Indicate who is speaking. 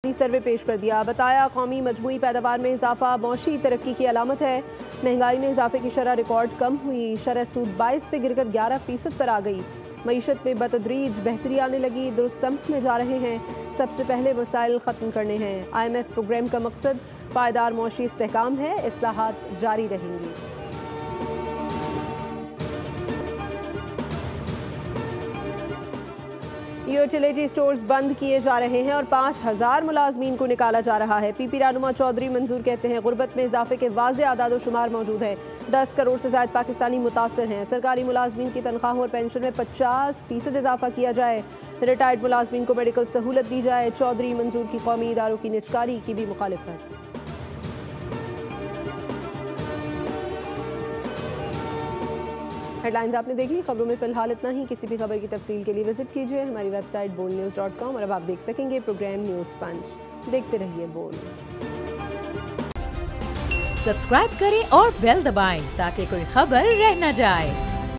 Speaker 1: सर्वे पेश कर दिया। बताया कौमी मजमूई पैदावार में इजाफा मौशी तरक्की की अलामत है। महंगाई में इजाफे की शरह रिकॉर्ड कम हुई। शरह सूद 22 से गिरकर 11% पर आ गई। मईशत में बतदरीज बेहतरी आने लगी। दुरुस्त समत में जा रहे हैं। सबसे पहले मसाइल ख़त्म करने हैं। IMF प्रोग्राम का मकसद पायदार मौशी इस्तेहकाम है। इस्लाहात जारी रहेंगी। यूटिलिटी स्टोर्स बंद किए जा रहे हैं और 5000 मुलाजमीन को निकाला जा रहा है। पीपी रहनुमा चौधरी मंजूर कहते हैं गुर्बत में इजाफे के वाज़े आदाद शुमार मौजूद है। 10 करोड़ से ज़ायद पाकिस्तानी मुतासर हैं। सरकारी मुलाजमीन की तनख्वाहों और पेंशन में 50% इजाफा किया जाए। रिटायर्ड मुलाजमीन को मेडिकल सहूलत दी जाए। चौधरी मंजूर की कौमी इदारों की निजकारी की भी मुखालिफत। हेडलाइंस आपने देखी। खबरों में फिलहाल इतना ही। किसी भी खबर की तफसील के लिए विजिट कीजिए हमारी वेबसाइट boldnews.com और अब आप देख सकेंगे प्रोग्राम न्यूज़ पंच। देखते रहिए बोल्ड।
Speaker 2: सब्सक्राइब करें और बेल दबाएं ताकि कोई खबर रह न जाए।